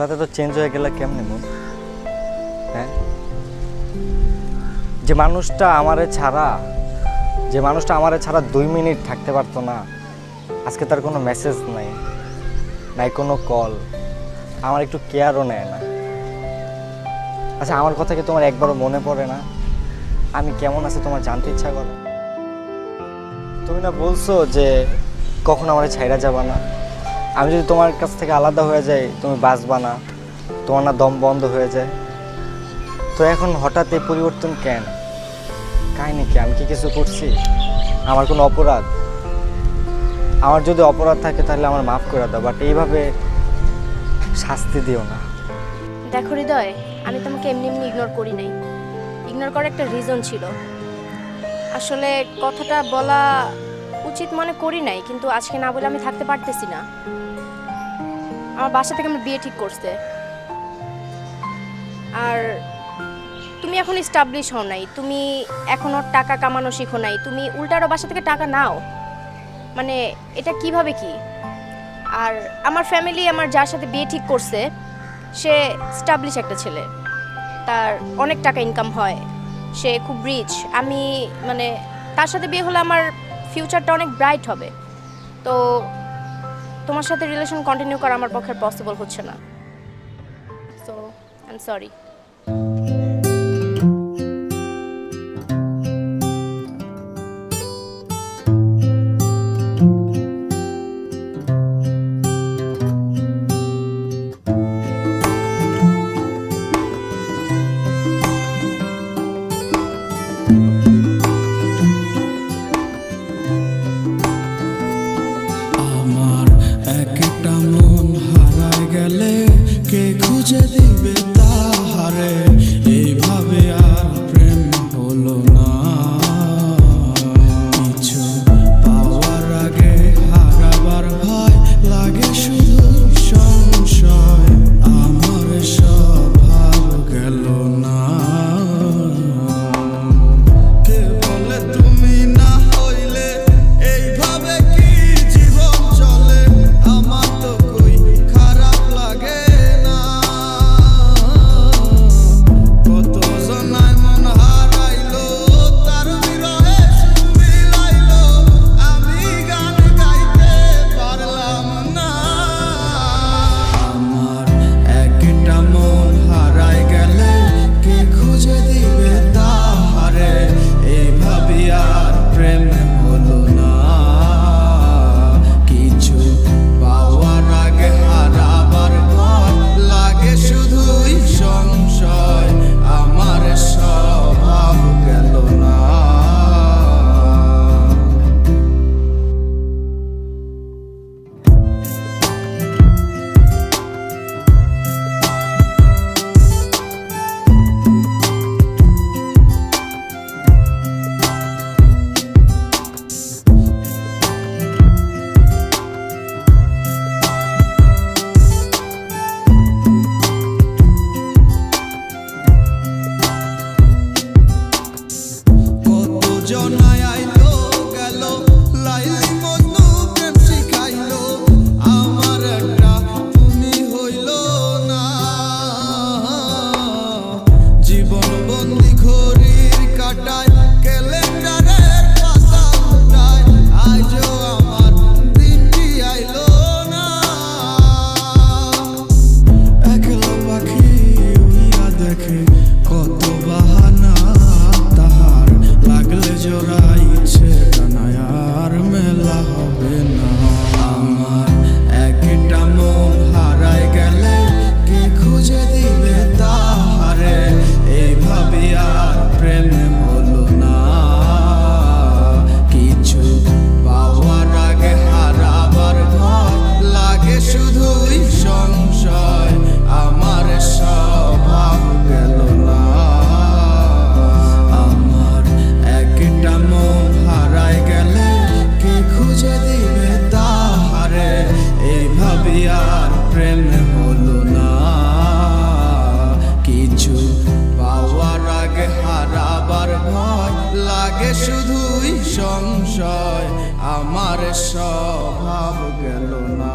হঠাৎ তো চেঞ্জ হয়ে গেলে কেমনে মন? হ্যাঁ, যে মানুষটা আমারে ছাড়া 2 মিনিট থাকতে পারতো না, আজকে তার কোনো মেসেজ নাই কোনো কল, আমার একটু কেয়ারও নেয় না। আচ্ছা, আমার কথা কি তোমার একবারও মনে পড়ে না? আমি কেমন আছি তোমার জানতে ইচ্ছা করে? তুমি না বলছো যে কখন আমার ছাইরা যাবা না? আমি যদি তোমার কাছ থেকে আলাদা হয়ে যাই তুমি বাঁচবা না, তোমার না দম বন্ধ হয়ে যায়। তো এখন হঠাৎ এই পরিবর্তন কেন? কাহিনী কি? আমি কি কিছু করছি? আমার কোনো অপরাধ? আমার যদি অপরাধ থাকে তাহলে আমার মাফ করে দাও, বাট এইভাবে শাস্তি দিও না। দেখো হৃদয়, আমি তোমাকে এমনি ইগনোর করি নাই। ইগনোর করার একটা রিজন ছিল। আসলে কথাটা বলা উচিত মনে করি নাই, কিন্তু আজকে না বলে আমি থাকতে পারতেছি না। আমার বাসা থেকে আমার বিয়ে ঠিক করছে, আর তুমি এখন এস্টাবলিশ হও নাই, তুমি এখনো টাকা কামানো শিখো নাই, তুমি উল্টারও বাসা থেকে টাকা নাও। মানে এটা কিভাবে কি? আর আমার ফ্যামিলি আমার যার সাথে বিয়ে ঠিক করছে সে এস্টাবলিশ একটা ছেলে, তার অনেক টাকা ইনকাম হয়, সে খুব রিচ। আমি মানে তার সাথে বিয়ে হলে আমার ফিউচারটা অনেক ব্রাইট হবে। তো তোমার সাথে রিলেশন কন্টিনিউ করা আমার পক্ষে পসিবল হচ্ছে না। So I am sorry. একটা মন হারায় গেলে কে খুঁজে দিবে তাহারে? এইভাবে আর প্রেম হলো না। কিছু পাওয়ার আগে হারাবার ভয় লাগে, শুধু সংশয়। আমার সব ভালো গেল না। কে বলে তুমি না হইলে এইভাবে কি জীবন চলে? আমার তো কই খারাপ লাগে না। কত জনায় মন হারাইলো, তার বিরহে সুর মিলাইলো, আমি গান গাইতে পারলাম না। আমার একটা মন হারায় গেলে কে খুঁজে দিবে তাহারে? এইভাবে আর প্রেম হলো না। কিছু পাওয়ার আগে হারাবার ভয় লাগে, শুধুই সংশয়। আমার স্বভাব গেল না। কত জনায় আইলো গেল, লাইলি মজনু প্রেম শিখাইলো, আমার একটা তুমি হইলো না। জীবন বন্দি ঘড়ির কাটায়, ক্যালেন্ডারের পাতা উল্টায়, আজও আমার দিনটি আইলো না। একলা পাখি উইরা দেখে কত বাহানা তাহার, লাগলে জোড়া ইচ্ছে কানায় আর মেলা হবে না। আমার একটা মন হারায় গেলে কে খুঁজে দিবে তাহারে? এইভাবে আর প্রেম হলো না। কিছু পাওয়ার আগে হারাবার ভয় লাগে, শুধুই সংশয়। আমার স্বভাব গেল না। আমার একটা মন হারায় গেলে কে খুঁজে দিবে তাহারে? এইভাবে আর প্রেম হলো না। কিছু পাওয়ার আগে হারাবার ভয় লাগে, শুধুই সংশয়। আমার স্বভাব গেল না।